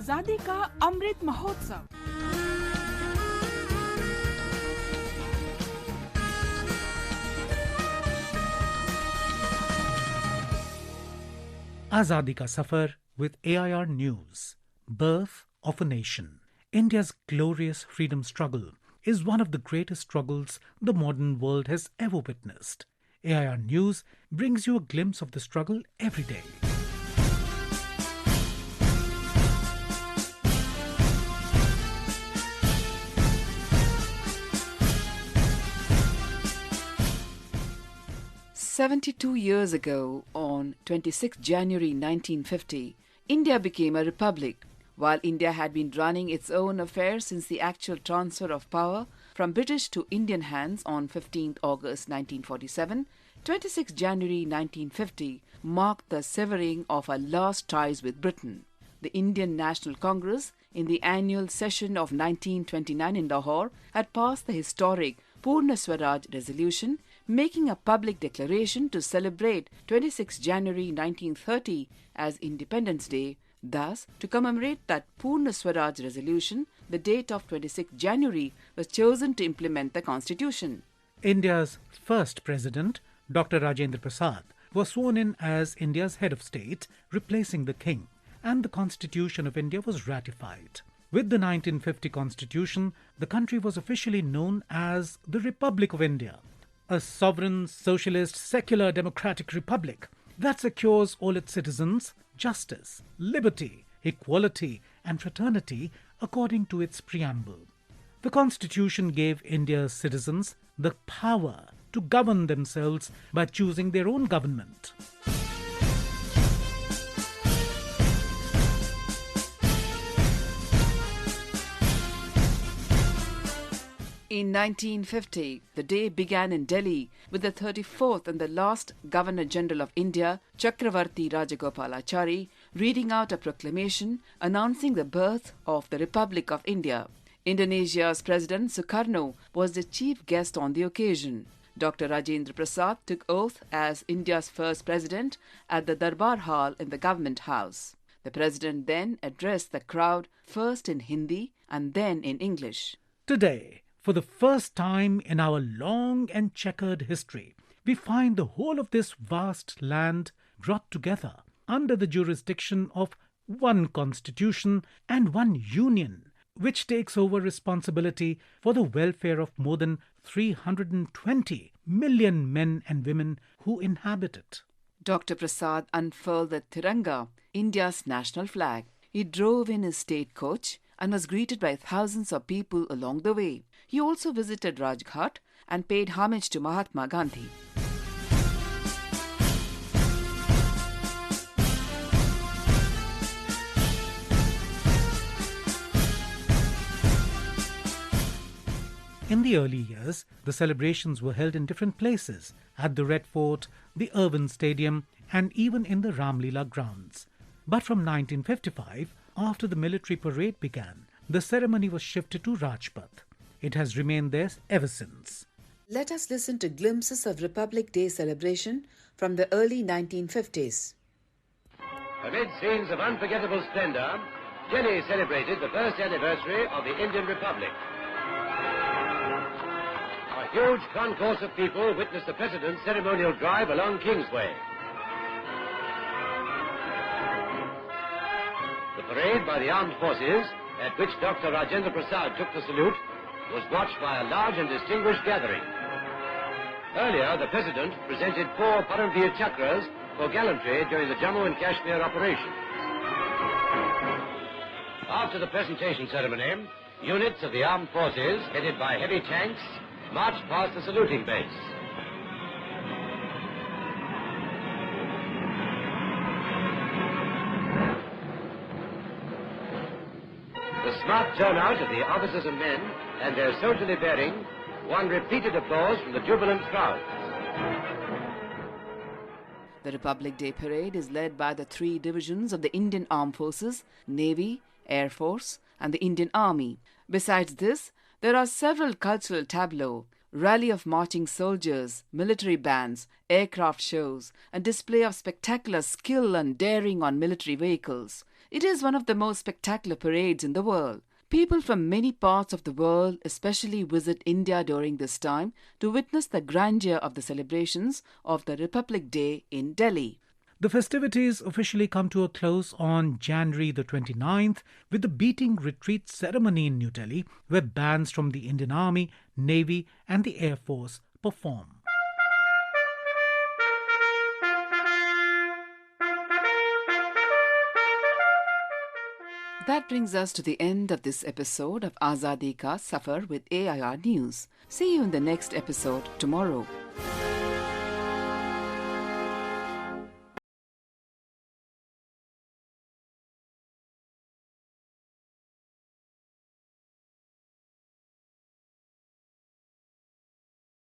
आजादी का Amrit Mahotsav. Azadi ka Safar with AIR News. Birth of a Nation. India's glorious freedom struggle is one of the greatest struggles the modern world has ever witnessed. AIR News brings you a glimpse of the struggle every day. "72 years ago, on 26 January 1950, India became a republic. While India had been running its own affairs since the actual transfer of power from British to Indian hands on 15 August 1947, 26 January 1950 marked the severing of our last ties with Britain. The Indian National Congress, in the annual session of 1929 in Lahore, had passed the historic Purna Swaraj resolution, making a public declaration to celebrate 26 January 1930 as Independence Day. Thus, to commemorate that Purna Swaraj resolution, the date of 26 January was chosen to implement the constitution. India's first president, Dr. Rajendra Prasad, was sworn in as India's head of state, replacing the king, and the Constitution of India was ratified. With the 1950 Constitution, the country was officially known as the Republic of India, a sovereign, socialist, secular, democratic republic that secures all its citizens justice, liberty, equality, and fraternity according to its preamble. The Constitution gave India's citizens the power to govern themselves by choosing their own government. In 1950, the day began in Delhi with the 34th and the last Governor-General of India, Chakravarti Rajagopalachari, reading out a proclamation announcing the birth of the Republic of India. Indonesia's President Sukarno was the chief guest on the occasion. Dr. Rajendra Prasad took oath as India's first president at the Darbar Hall in the Government House. The president then addressed the crowd first in Hindi and then in English. Today, for the first time in our long and checkered history, we find the whole of this vast land brought together under the jurisdiction of one constitution and one union, which takes over responsibility for the welfare of more than 320 million men and women who inhabit it. Dr. Prasad unfurled the Tiranga, India's national flag. He drove in his state coach and was greeted by thousands of people along the way. He also visited Rajghat and paid homage to Mahatma Gandhi. In the early years, the celebrations were held in different places, at the Red Fort, the Irvin Stadium, and even in the Ramlila grounds. But from 1955, after the military parade began, the ceremony was shifted to Rajpath. It has remained there ever since. Let us listen to glimpses of Republic Day celebration from the early 1950s. Amid scenes of unforgettable splendor, Delhi celebrated the first anniversary of the Indian Republic. A huge concourse of people witnessed the President's ceremonial drive along Kingsway. The parade by the armed forces, at which Dr. Rajendra Prasad took the salute, was watched by a large and distinguished gathering. Earlier, the President presented 4 Paramveer Chakras for gallantry during the Jammu and Kashmir operation. After the presentation ceremony, units of the armed forces, headed by heavy tanks, marched past the saluting base. The smart turnout of the officers and men and their soldierly bearing won repeated applause from the jubilant crowd. The Republic Day Parade is led by the 3 divisions of the Indian Armed Forces, Navy, Air Force, and the Indian Army. Besides this, there are several cultural tableaux, rally of marching soldiers, military bands, aircraft shows, and display of spectacular skill and daring on military vehicles. It is one of the most spectacular parades in the world. People from many parts of the world especially visit India during this time to witness the grandeur of the celebrations of the Republic Day in Delhi. The festivities officially come to a close on January the 29th with the beating retreat ceremony in New Delhi, where bands from the Indian Army, Navy and the Air Force perform. That brings us to the end of this episode of Azadi Ka Safar with AIR News. See you in the next episode tomorrow.